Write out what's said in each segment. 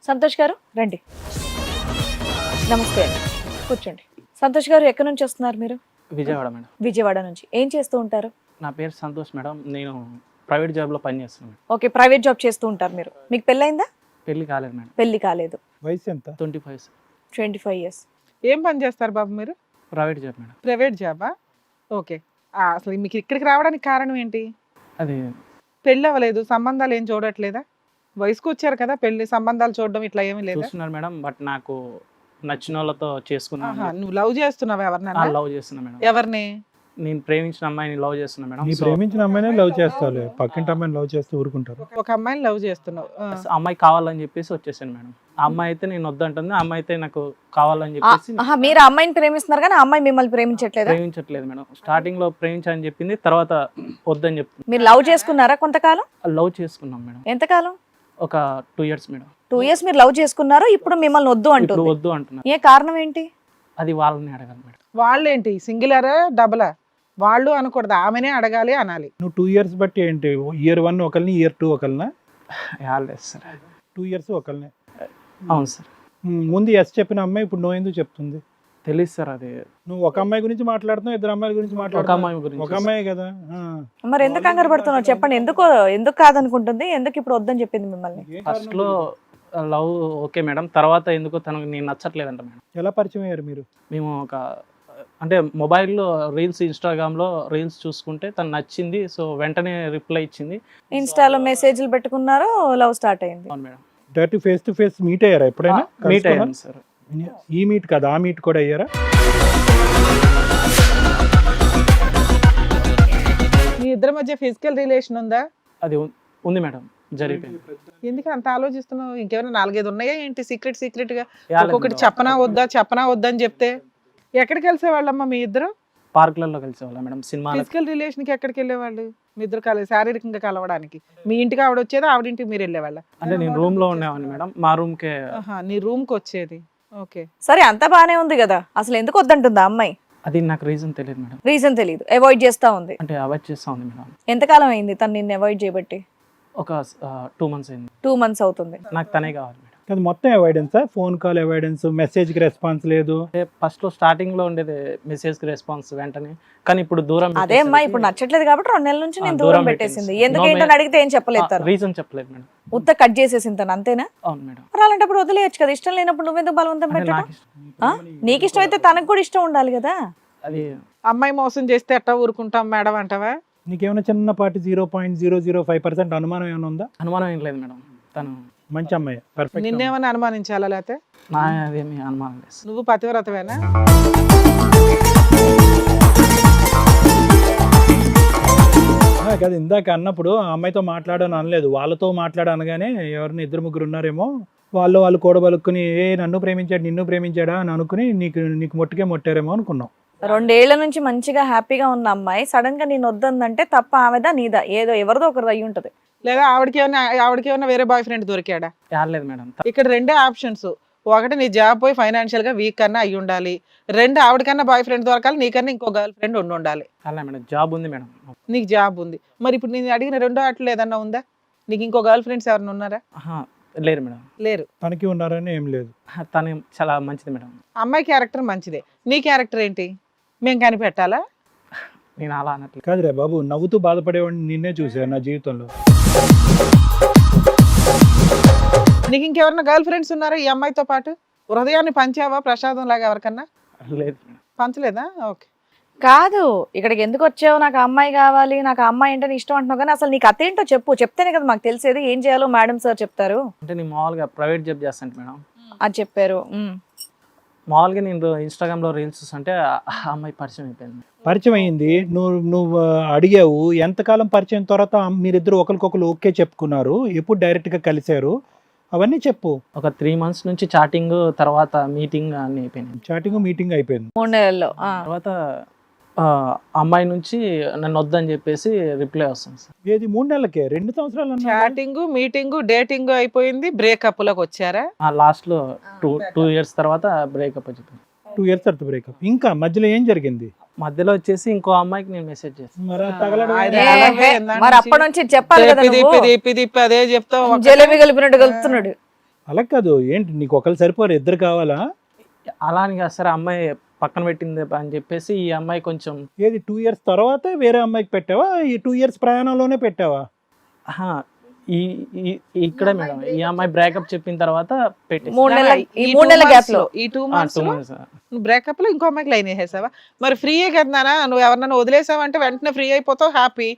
సంతోష్ గారు రండి. నమస్తే అండి, కూర్చోండి. సంతోష్ గారు ఎక్కడి నుంచి వస్తున్నారు మీరు? విజయవాడ మేడం. విజయవాడ నుంచి. ఏం చేస్తూ ఉంటారు? నా పేరు సంతోష్ మేడం. నేను ప్రైవేట్ జాబ్లో పనిచేస్తున్నాను. ఓకే, ప్రైవేట్ జాబ్ చేస్తూ ఉంటారు మీరు. మీకు పెళ్ళైందా? పెళ్లి కాలేదు మేడం. పెళ్లి కాలేదు. వయసు ఎంత? 25. 25 years. ఏం పని చేస్తారు బాబు మీరు? Private job madam. ప్రైవేట్ జాబా? ఓకే. అసలు మీకు ఇక్కడికి రావడానికి కారణం ఏంటి? అది పెళ్ళి అవ్వలేదు, సంబంధాలు ఏం చూడట్లేదా? వయసుకు వచ్చారు కదా, పెళ్లి సంబంధాలు చూడడం ఇట్లా ఏమీ లేదా? చూస్తున్నారు మేడం, బట్ నాకు నచ్చిన వాళ్ళతో చేసుకున్నాను. నువ్వు లవ్ చేస్తున్నావు ఎవరినైనా? లవ్ చేస్తున్నా మేడం. ఎవరిని? నేను ప్రేమించిన అమ్మాయిని లవ్ చేస్తున్నా మేడం. నీ ప్రేమించిన అమ్మాయినే లవ్ చేస్తావు, పక్కింటి అమ్మాయిని లవ్ చేస్తూ ఊరుకుంటారు. ఒక అమ్మాయిని లవ్ చేస్తున్నావు. అమ్మాయి కావాలని చెప్పేసి వచ్చేసాను మేడం. ఆ అమ్మాయి అయితే నేను వద్దంటుంది, ఆ అమ్మాయి అయితే నాకు కావాలని చెప్పేసి. మీరు ఆ అమ్మాయిని ప్రేమిస్తున్నారు కానీ ఆ అమ్మాయి మిమ్మల్ని ప్రేమించట్లేదా? ప్రేమించట్లేదు మేడం. స్టార్టింగ్ లో ప్రేమించని చెప్పింది, తర్వాత వద్దని చెప్తుంది. మీరు లవ్ చేసుకున్నారా కొంతకాలం? లవ్ చేసుకున్నాం మేడం. ఎంతకాలం? ఒక 2 years మేడం. 2 years మీరు లవ్ చేసుకున్నారు, ఇప్పుడు మిమ్మల్ని వద్దు ఇప్పుడు అంటుంది. వద్దు అంటున్నారు. ఏ కారణం ఏంటి? అది వాళ్ళని అడగాలి మేడం. వాళ్ళేంటి, సింగిలరా డబలా? వాళ్ళు అనకూడదు, ఆమెనే అడగాలి అనాలి. నువ్వు 2 years బట్టి ఏంటి? year 1 ఒకరిని, year 2 ఒకరినా? లేదు సార్. 2 years ఒకరినే. అవును సార్. ముందు ఎస్ చెప్పిన అమ్మాయి ఇప్పుడు నో ఎందుకు చెప్తుంది? తెలియదు సార్. అది నువ్వు ఒక అమ్మాయి గురించి మాట్లాడుతున్నావు, 2 అమ్మాయిల గురించి ఒక మాట్లాడుతున్నావు. అమ్మాయి గురించి. ఒక అమ్మాయి కదా. మరి ఎందుకు కంగారు పడుతున్నావు చెప్పండి? ఎందుకు కాదనుకుంటుంది? ఎందుకు ఇప్పుడు వద్దని చెప్పింది మిమ్మల్ని? ఫస్ట్ లో లవ్ ఓకే మేడం, తర్వాత ఎందుకో తనకు నేను నచ్చట్లేదంట మేడం. ఎలా పరిచయం అయ్యారు మీరు? మేము అంటే మొబైల్లో రీల్స్, ఇన్స్టాగ్రామ్లో రీల్స్ చూసుకుంటే తను నచ్చింది. సో వెంటనే రిప్లై ఇచ్చింది. ఇన్స్టాలో మెసేజ్లు పెట్టుకున్నారు, లవ్ స్టార్ట్ అయింది. అవును madam. Direct face to face meet అయ్యారా ఎప్పుడైనా? మీట్ అయ్యాను సార్. ఈ మీట్ కదా, ఆ మీట్ కూడా అయ్యారా? మీ ఇద్దరి మధ్య ఫిజికల్ రిలేషన్ ఉందా? అది ఉంది మేడం, జరిగిపోయింది. ఎందుకు అంత ఆలోచిస్తున్నావు? ఇంకేమైనా 4-5 ఉన్నాయా ఏంటి సీక్రెట్ గా? యాలేదు ఒక్కొక్కటి మేడం. చెప్పనా వద్దా అని చెప్తే ఎక్కడికి వెళ్ళేవాళ్ళమ్మా మీ ఇద్దరు? పార్కులలో కలిసేవాళ్ళం మేడం, సినిమా. ఫిజికల్ రిలేషన్ కి ఎక్కడికి వెళ్ళేవాళ్ళు మీ ఇద్దరు? శారీరకంగా కలవడానికి మీ ఇంటికి ఆవిడ వచ్చేది, ఆవిడింటికి మీరు వెళ్ళేవాళ్ళ? అంటే నేను రూమ్ లో ఉండేవాడిని మేడం, మా రూమ్ కే. నీ రూమ్ కి వచ్చేది. ఓకే, సరే, అంతా బానే ఉంది కదా, అసలు ఎందుకు వద్దంటుంది ఆ అమ్మాయి? అది నాకు రీజన్ తెలియదు మేడం. రీజన్ తెలియదు, అవాయిడ్ చేస్తా ఉంది. అంటే అవాయిడ్ చేస్తా ఉంది మేడం. ఎంతకాలం అయింది తను నిన్ను అవాయిడ్ చేయబట్టి? ఒక 2 months అయింది. 2 months అవుతుంది. నాకు తనే కావాలి మేడం. అది మొత్తం అవాయిడెన్సా? ఫోన్ కాల్ అవాయిడెన్స్, మెసేజ్కి రెస్పాన్స్ లేదు. అంటే ఫస్ట్ లో స్టార్టింగ్ లో ఉండేది మెసేజ్ కి రెస్పాన్స్ వెంటనే, కానీ ఇప్పుడు దూరం అదే అమ్మా, ఇప్పుడు నచ్చట్లేదు కాబట్టి 2 నెలల నుంచి నేను దూరం దూరం పెట్టేసింది. ఎందుకు ఏంటని అడిగితే ఏం చెప్పలేదు తను. రీజన్ చెప్పలేదు మేడం. ఉత్త కట్ చేసేసింది తను, అంతేనా? అవును మేడం. మరి అలాంటప్పుడు వదిలేయచ్చు కదా, ఇష్టం లేనప్పుడు నువ్వెందుకు బలవంతం అంటే పెట్టడం? నాకు ఇష్టం. నీకు ఇష్టం అయితే తనకు కూడా ఇష్టం ఉండాలి కదా. అది అమ్మాయి మోసం చేస్తే ఎట్టా ఊరుకుంటాం మేడం అంటావా? నీకేమైనా చిన్నపాటి 0.005% అనుమానం ఏమైనా ఉందా? అనుమానం ఏం లేదు మేడం. తను మంచి అమ్మాయి, పర్ఫెక్ట్. నిన్నేమని అనుమానించాలా? లేకపోతే నా అదేమి అనుమానం లేదు. నువ్వు పతివ్రతవేనా? కదా ఇందాక అన్నప్పుడు ఆ అమ్మాయితో మాట్లాడని అనలేదు, వాళ్ళతో మాట్లాడనగానే ఎవరిని 2-3 ఉన్నారేమో, వాళ్ళు కూడబలుక్కుని నన్ను ప్రేమించాడు, నిన్ను ప్రేమించాడా అని అనుకుని నీకు మొట్టుకే మొట్టారేమో అనుకున్నాం. 2 ఏళ్ల నుంచి మంచిగా హ్యాపీగా ఉన్న అమ్మాయి సడన్ గా నేను వద్దందంటే తప్ప ఆమెదా నీదా? ఏదో ఎవరిదో ఒకరిది అయ్యి ఉంటది. లేదా ఆవిడకి ఏమన్నా వేరే బాయ్ ఫ్రెండ్ దొరికాడా? లేదు మేడం. ఇక్కడ 2 ఆప్షన్స్. ఒకటి, నీ జాబ్ పోయి ఫైనాన్షియల్ గా వీక్ కన్నా అయ్యి ఉండాలి. 2, ఆవిడకన్నా బాయ్ ఫ్రెండ్ దొరకాలి, నీకన్నా ఇంకో గర్ల్ ఫ్రెండ్ ఉండాలి. అలా మేడం, జాబ్ ఉంది మేడం. నీకు జాబ్ ఉంది, మరి ఇప్పుడు నేను అడిగిన 2 ఆటలు ఏదన్నా ఉందా? నీకు ఇంకో గర్ల్ ఫ్రెండ్స్ ఎవరైనా ఉన్నారా? లేరు మేడం. లేరు. తనకి ఉన్నారని ఏం లేదు. తను చాలా మంచిది మేడం. అమ్మాయి క్యారెక్టర్ మంచిదే, నీ క్యారెక్టర్ ఏంటి? మేము కనిపెట్టాలా? నేను అలా అనట్లేదు. కాదురే బాబు, నవ్వుతూ బాధపడేవాడిని నిన్నే చూసాను నా జీవితంలో. నీకు ఇంకెవరన్నా గర్ల్ ఫ్రెండ్స్ ఉన్నారా ఈ అమ్మాయితో పాటు? హృదయాన్ని పంచావా ప్రసాదం లాగా ఎవరికన్నా? లేదు మేడం. పంచలేదా? ఓకే. కాదు, ఇక్కడికి ఎందుకు వచ్చావు? నాకు ఆ అమ్మాయి కావాలి, నాకు ఆ అమ్మాయి అంటే ఇష్టం అంటున్నావు, కానీ అసలు నీకు అతేంటో చెప్పు. చెప్తేనే కదా మాకు తెలిసేది. ఏం చేయాలో మేడం సార్ చెప్తారు. అంటే నేను మామూలుగా ప్రైవేట్ జాబ్ చేస్తాను మేడం. అది చెప్పారు. మామూలుగా నేను ఇన్స్టాగ్రామ్లో రీల్స్ చూస్తుంటే ఆ అమ్మాయి పరిచయం అయిపోయింది. పరిచయం అయింది, నువ్వు అడిగావు. ఎంతకాలం పరిచయం తర్వాత మీరిద్దరు ఒకరికొకరు ఓకే చెప్పుకున్నారు? ఎప్పుడు డైరెక్ట్గా కలిశారు? అవన్నీ చెప్పు. ఒక 3 months నుంచి చాటింగ్, తర్వాత మీటింగ్ అన్ని అయిపోయినాయి. చాటింగ్ మీటింగ్ అయిపోయింది 3 నెలల్లో. తర్వాత అమ్మాయి నుంచి నన్ను వద్దని చెప్పేసి రిప్లై వస్తుంది సార్. ఏది 3 నెలలకే? 2 సంవత్సరాలు అన్నా? చాటింగ్, మీటింగ్, డేటింగ్ అయిపోయింది, బ్రేకప్ లోకి వచ్చారా? లాస్ట్ లో 2 years తర్వాత బ్రేకప్ వచ్చింది. 2 years తర్వాత బ్రేకప్. ఇంకా మధ్యలో ఏం జరిగింది? మధ్యలో వచ్చేసి ఇంకో అమ్మాయికి నేను మెసేజ్ చేస్తాను. మరి అప్పటి నుంచి చెప్పాలి కదా, అదే చెప్తావు. జలేబీ కలిపినట్టు కలుపుతున్నాడు. అలా కాదు, ఏంటి నీకు ఒకరు సరిపోరు, ఇద్దరు కావాలా? అలా అని కాదు సార్, అమ్మాయి పక్కన పెట్టింది అని చెప్పేసి ఈ అమ్మాయి కొంచెం ఏది 2 years తర్వాత వేరే అమ్మాయికి పెట్టావా? ఈ 2 years ప్రయాణంలోనే పెట్టావా? ఆహా, ఈ ఇక్కడ మేడం ఈ అమ్మాయి బ్రేకప్ చెప్పిన తర్వాత పెట్టేసి 3 నెలల ఈ ఈ 3 నెలల గ్యాప్ లో ఈ 2 months 2 లో months. నువ్వు బ్రేకప్ లో ఇంకో అమ్మాయికి లైన్ వేసేసావా? మరి ఫ్రీయే కదా నాన్న, నువ్వు ఎవరినైనా వదిలేసావంటే వెంటనే ఫ్రీ అయిపోతావు, హ్యాపీ.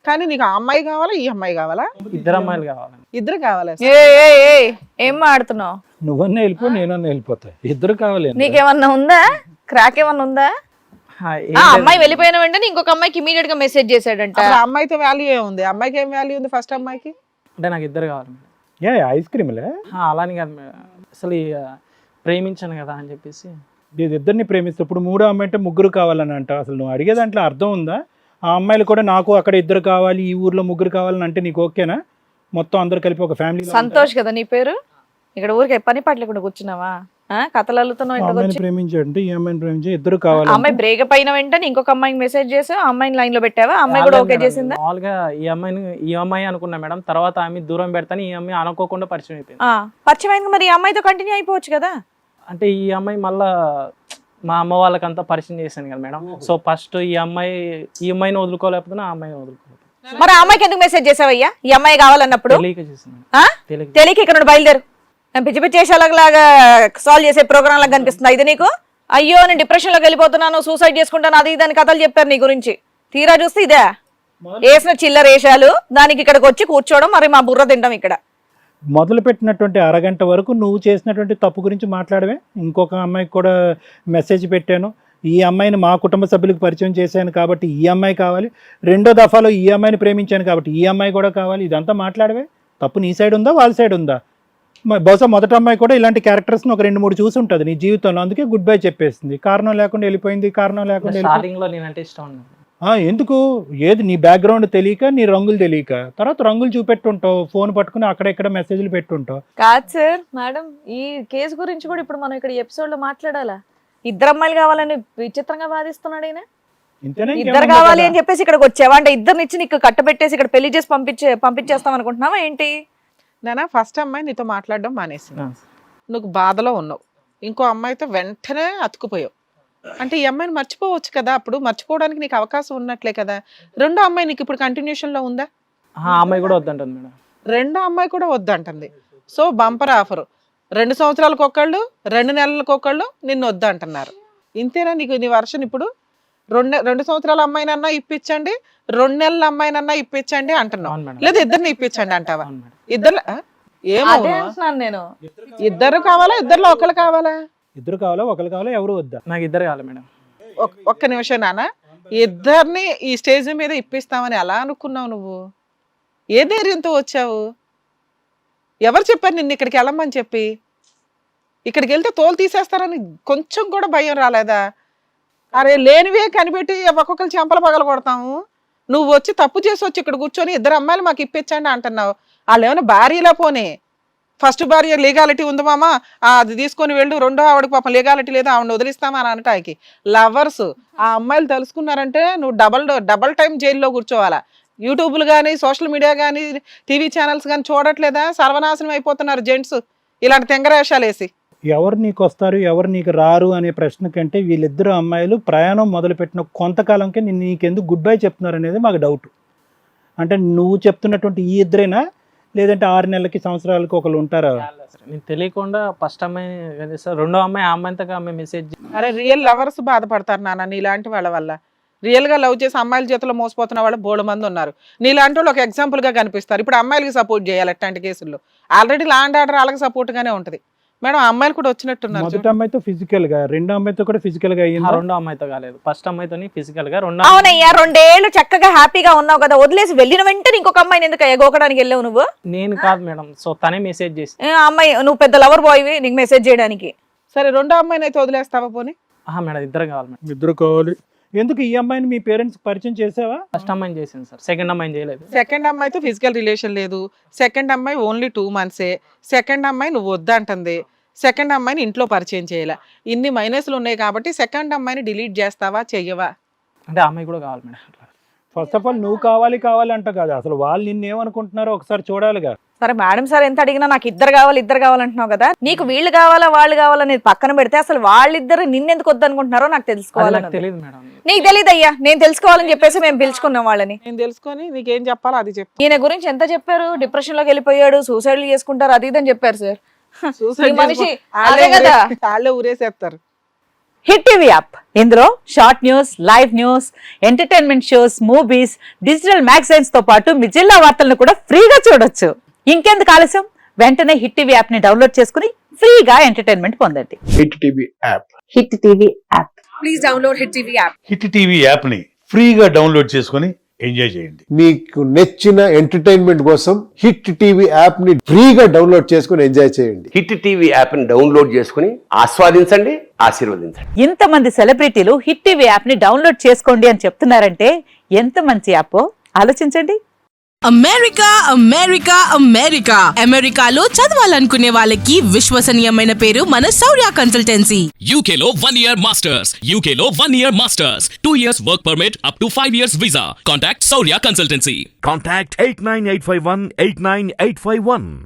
కానీ నీకు ఆ అమ్మాయి కావాలా, ఈ అమ్మాయి కావాలా? ఇద్దరు అమ్మాయిలు కావాలండి. ఇద్దరు కావాలా? ఏం మాడుతున్నావు? నువ్వన్నా వెళ్ళిపో, నేనన్నా వెళ్ళిపోతా, ఇద్దరు కావాలి. నీకేమన్నా ఉందా? క్రాక్ ఏమన్నా ఉందా? ఆ అమ్మాయి వెళ్ళిపోయిన వెంటనే ఇంకొక అమ్మాయికి ఇమీడియట్ గా మెసేజ్ చేశాడంట. అప్పుడు ఆ అమ్మాయితో వాల్యూ ఏముంది? అమ్మాయికి ఏం వాల్యూ ఉంది ఫస్ట్ అమ్మాయికి? అంటే నాకు ఇద్దరు కావాలి మేడం. ఐస్ క్రీమ్లే అలాని కాదు మేడం, అసలు ప్రేమించాను కదా అని చెప్పేసి. ఇద్దరిని ప్రేమిస్తే ఇప్పుడు 3వ అమ్మాయి అంటే 3 కావాలని అంట. అసలు నువ్వు అడిగే దాంట్లో అర్థం ఉందా? ఆ అమ్మాయిలు కూడా నాకు అక్కడ 2 కావాలి, ఈ ఊర్లో 3 కావాలని అంటే నీకు ఓకేనా? మొత్తం అందరు కలిపి ఒక ఫ్యామిలీ. సంతోష్ కదా నీ పేరు? ఇక్కడ ఊరికే పని పాటలేకుండా కూర్చున్నావా? కథలు అల్లుతున్నావు ఇంటికి వచ్చి. ప్రేమించాడంటే ఈ అమ్మాయిని ప్రేమించి 2 కావాలి. అమ్మాయి బ్రేకప్ అయిన వెంటనే ఇంకొక అమ్మాయికి మెసేజ్ చేసావు, అమ్మాయిని లైన్ లో పెట్టావా? అమ్మాయి కూడా ఓకే చేసిందా? మామూలుగా ఈ అమ్మాయి అనుకున్నా మేడం, తర్వాత ఆమె దూరం పెడతాను, ఈ అమ్మాయి అనుకోకుండా పరిచయం అయిపోయింది. పరిచయం అయింది, మరి ఈ అమ్మాయితో కంటిన్యూ అయిపోవచ్చు కదా. అంటే ఈ అమ్మాయి మళ్ళా మా అమ్మ వాళ్ళకంతా పరిచయం చేశాను కదా మేడం. సో ఫస్ట్ ఈ అమ్మాయిని వదులుకోలేకపోతే ఆ అమ్మాయిని వదులుకోలేదు. మరి ఆ అమ్మాయికి ఎందుకు మెసేజ్ చేసావయ్యా ఈ అమ్మాయి కావాలన్నప్పుడు? తెలియక చేసింది. తెలియక ఇక్కడ నుండి బయలుదేరు. నేను పిచ్చి పిచ్చి చేసేలాగా సాల్వ్ చేసే ప్రోగ్రామ్ లాగా కనిపిస్తుందా ఇది నీకు? అయ్యో నేను డిప్రెషన్ లోకి వెళ్ళిపోతున్నాను, సూసైడ్ చేసుకుంటాను, అది ఇదని కథలు చెప్పారు నీ గురించి. తీరా చూస్తే ఇదే వేసిన చిల్లర వేషాలు, దానికి ఇక్కడికి వచ్చి కూర్చోవడం, మరి మా బుర్ర తింటాం ఇక్కడ. మొదలు పెట్టినటువంటి అరగంట వరకు నువ్వు చేసినటువంటి తప్పు గురించి మాట్లాడవే. ఇంకొక అమ్మాయికి కూడా మెసేజ్ పెట్టాను, ఈ అమ్మాయిని మా కుటుంబ సభ్యులకు పరిచయం చేశాను కాబట్టి ఈ అమ్మాయి కావాలి, 2వ దఫాలో ఈ అమ్మాయిని ప్రేమించాను కాబట్టి ఈ అమ్మాయి కూడా కావాలి, ఇదంతా మాట్లాడవే. తప్పు నీ సైడ్ ఉందా వాళ్ళ సైడ్ ఉందా? బహుశా మొదటి అమ్మాయి కూడా ఇలాంటి క్యారెక్టర్స్ని ఒక 2-3 చూసి ఉంటుంది నీ జీవితంలో, అందుకే గుడ్ బై చెప్పేసింది. కారణం లేకుండా వెళ్ళిపోయింది, కారణం లేకుండా స్టార్టింగ్ లో నేనంటే ఇష్టం ఉండదు. ఎందుకు? ఏది నీ బ్యాక్గ్రౌండ్ తెలియక, నీ రంగులు తెలియక, తర్వాత రంగులు చూపెట్టుంటావు, ఫోన్ పట్టుకుని అక్కడెక్కడ మెసేజ్లు పెట్టుంటావు. కాదు సార్ మేడం, ఈ కేసు గురించి కూడా ఇప్పుడు మనం ఇక్కడ ఎపిసోడ్ లో మాట్లాడాలా? 2 అమ్మాయిలు కావాలని విచిత్రంగా వాదిస్తున్నాడు ఈయన. ఇంతేనా? 2 కావాలి అని చెప్పేసి ఇక్కడికి వచ్చావా? అంటే 2 ఇచ్చి నీకు కట్టబెట్టేసి ఇక్కడ పెళ్లి చేసి పంపించేస్తాం అనుకుంటున్నావా ఏంటి? నానా ఫస్ట్ అమ్మాయి నీతో మాట్లాడడం మానేసింది, నువ్వు బాధలో ఉన్నావు, ఇంకో అమ్మాయితో వెంటనే అతుకుపోయావు. అంటే ఈ అమ్మాయిని మర్చిపోవచ్చు కదా, అప్పుడు మర్చిపోవడానికి నీకు అవకాశం ఉన్నట్లే కదా. 2వ అమ్మాయి నీకు ఇప్పుడు కంటిన్యూషన్ లో ఉందా? ఆ అమ్మాయి కూడా వద్దంటుంది మేడం. 2వ అమ్మాయి కూడా వద్దంటుంది. సో బంపర్ ఆఫర్, 2 సంవత్సరాలకు ఒకళ్ళు, 2 నెలలకు ఒకళ్ళు నిన్ను వద్దంటున్నారు. ఇంతేనా నీకు నీ వర్షన్? ఇప్పుడు 2 సంవత్సరాల అమ్మాయినన్నా ఇప్పించండి, 2 నెలల అమ్మాయినన్నా ఇప్పించండి అంటున్నావు, లేదా ఇద్దరిని ఇప్పించండి అంటావా? ఇద్దరు ఏమో నేను 2 కావాలా, 2లో ఒకళ్ళు కావాలా? 2 కావాలా, ఒకరు కావాలా, ఎవరు వద్దా? నాకు 2 కావాలి మేడం. ఒక్క నిమిషం నాన్న, 2ని ఈ స్టేజ్ మీద ఇప్పిస్తామని అలా అనుకున్నావు నువ్వు? ఏ ధైర్యంతో వచ్చావు? ఎవరు చెప్పారు నిన్ను ఇక్కడికి వెళ్ళమని చెప్పి? ఇక్కడికి వెళ్తే తోలు తీసేస్తారని కొంచెం కూడా భయం రాలేదా? అరే లేనివే కనిపెట్టి ఒక్కొక్కరు చెంపలు పగల కొడతాము, నువ్వు వచ్చి తప్పు చేసి వచ్చి ఇక్కడ కూర్చొని 2 అమ్మాయిలు మాకు ఇప్పించండి అంటున్నావు. వాళ్ళు ఏమైనా భార్యలా పోనీ? ఫస్ట్ భార్య లీగాలిటీ ఉంది మామా, అది తీసుకొని వెళ్ళు, 2వ ఆవిడకి పాపం లీగాలిటీ లేదా, ఆవిడని వదిలిస్తామా అని అనటానికి లవర్స్. ఆ అమ్మాయిలు తెలుసుకున్నారంటే నువ్వు డబల్ టైం జైల్లో కూర్చోవాలా. యూట్యూబ్లు కానీ, సోషల్ మీడియా కానీ, టీవీ ఛానల్స్ కానీ చూడట్లేదా? సర్వనాశనం అయిపోతున్నారు జెంట్స్ ఇలాంటి తెంగరేషాలు వేసి. ఎవరు నీకు వస్తారు, ఎవరు నీకు రారు అనే ప్రశ్న కంటే 2 అమ్మాయిలు ప్రయాణం మొదలుపెట్టిన కొంతకాలంకే నీకెందుకు గుడ్ బై చెప్తున్నారు అనేది మాకు డౌట్. అంటే నువ్వు చెప్తున్నటువంటి ఈ 2రేనా, లేదంటే 6 నెలలకి సంవత్సరాలకి ఒకళ్ళు ఉంటారా? నేను తెలియకుండా ఫస్ట్ అమ్మాయి సార్, 2వ అమ్మాయి ఆ అమ్మాయితో ఆమె మెసేజ్. అరే రియల్ లవర్స్ బాధపడతారు నాన్న నీలాంటి వాళ్ళ వల్ల. రియల్ గా లవ్ చేసి అమ్మాయిల చేతిలో మోసపోతున్న వాళ్ళు బోడు మంది ఉన్నారు. నీలాంటి వాళ్ళు ఒక ఎగ్జాంపుల్ గా కనిపిస్తారు. ఇప్పుడు అమ్మాయిలకి సపోర్ట్ చేయాలి అట్లాంటి కేసుల్లో. ఆల్రెడీ ల్యాండ్ ఆర్డర్ వాళ్ళకి సపోర్ట్ గానే ఉంటది మేడం. అమ్మాయిలు కూడా వచ్చినట్టున్నారు. మొదటి అమ్మాయితో ఫిజికల్ గా, 2వ అమ్మాయితో కూడా ఫిజికల్ గా అయ్యింది. 2వ అమ్మాయితో కాలేదు, ఫస్ట్ అమ్మాయితో ఫిజికల్ గా. అవునయ్యా, 2 ఏళ్ళు చక్కగా హ్యాపీగా ఉన్నావు కదా, వదిలేసి వెళ్ళిన వెంటనే ఇంకొక అమ్మాయిని ఎందుకు ఎగోకడానికి వెళ్ళావు నువ్వు? నేను కాదు మేడం, సో తనే మెసేజ్ చేసి. అమ్మాయి నువ్వు పెద్ద లవర్ బాయ్వి, నీకు మెసేజ్ చేయడానికి. సరే 2వ అమ్మాయిని అయితే వదిలేస్తావా పోనీ? మేడం 2 కావాలి మేడం. 2 కావాలి. ఎందుకు? ఈ అమ్మాయిని మీ పేరెంట్స్ పరిచయం చేసావా? ఫస్ట్ అమ్మాయిని చేసింది సార్, సెకండ్ అమ్మాయిని చేయలేదు. సెకండ్ అమ్మాయితో ఫిజికల్ రిలేషన్ లేదు, సెకండ్ అమ్మాయి ఓన్లీ 2 months. సెకండ్ అమ్మాయి నువ్వు వద్దంటుంది, సెకండ్ అమ్మాయిని ఇంట్లో పరిచయం చేయాల. ఇన్ని మైనస్లు ఉన్నాయి కాబట్టి సెకండ్ అమ్మాయిని డిలీట్ చేస్తావా చెయ్యవా? అంటే అమ్మాయి కూడా కావాలి మేడం. ఫస్ట్ ఆఫ్ ఆల్ నువ్వు కావాలి అంట కాదు, అసలు వాళ్ళు నిన్నేమనుకుంటున్నారో ఒకసారి చూడాలిగా. సరే మేడం సార్ ఎంత అడిగినా నాకు ఇద్దరు కావాలంటున్నావు కదా, నీకు వీళ్ళు కావాలా వాళ్ళు కావాలనేది పక్కన పెడితే అసలు వాళ్ళిద్దరు నిన్నెందుకు వద్దనుకుంటున్నారో నాకు అది తెలుసుకోవాలని నాకు తెలియదు మేడం. నీకు తెలియదు అయ్యా, నేను తెలుసుకోవాలని చెప్పేసి మేము పిలుచుకున్నాం వాళ్ళని. నేను తెలుసుకొని నీకేం చెప్పాలో అది చెప్పు. ఈయన గురించి ఎంత చెప్పారు, డిప్రెషన్ లోకి వెళ్ళిపోయాడు, సూసైడ్ చేసుకుంటారు అది ఇదని చెప్పారు సార్. Suicide ఈ మనిషి చేసుకో- అదే కదా. వాళ్ళే ఊరేసేస్తారు. హిట్ టీవీ యాప్ ఇందులో short news, live news, entertainment shows, movies, digital magazines తో పాటు మీ జిల్లా వార్తలను కూడా ఫ్రీగా చూడొచ్చు. ఇంకెందుకు ఆలస్యం, వెంటనే హిట్ టీవీ యాప్ ని డౌన్లోడ్ చేసుకుని ఫ్రీగా ఎంటర్టైన్మెంట్ పొందండి. Hit TV app. Hit TV app. Hit TV యాప్ని ఫ్రీగా డౌన్లోడ్ చేసుకొని ఎంజాయ్ చేయండి. మీకు నచ్చిన ఎంటర్టైన్మెంట్ కోసం హిట్ టీవీ యాప్ ని ఫ్రీగా డౌన్లోడ్ చేసుకుని ఎంజాయ్ చేయండి. హిట్ టీవీ యాప్ని డౌన్లోడ్ చేసుకుని ఆస్వాదించండి, ఆశీర్వదించండి. ఇంతమంది సెలబ్రిటీలు హిట్ టీవీ యాప్ ని డౌన్లోడ్ చేసుకోండి అని చెప్తున్నారంటే ఎంత మంచి యాప్ ఆలోచించండి. అమెరికాలో చదవాలనుకునే వాళ్ళకి విశ్వసనీయమైన పేరు మన శౌర్య కన్సల్టెన్సీ. UK లో 1 year masters. UK లో 1 year masters. 2 years work permit up to 5 years visa. Contact Saurya Consultancy. Contact 89851 89851.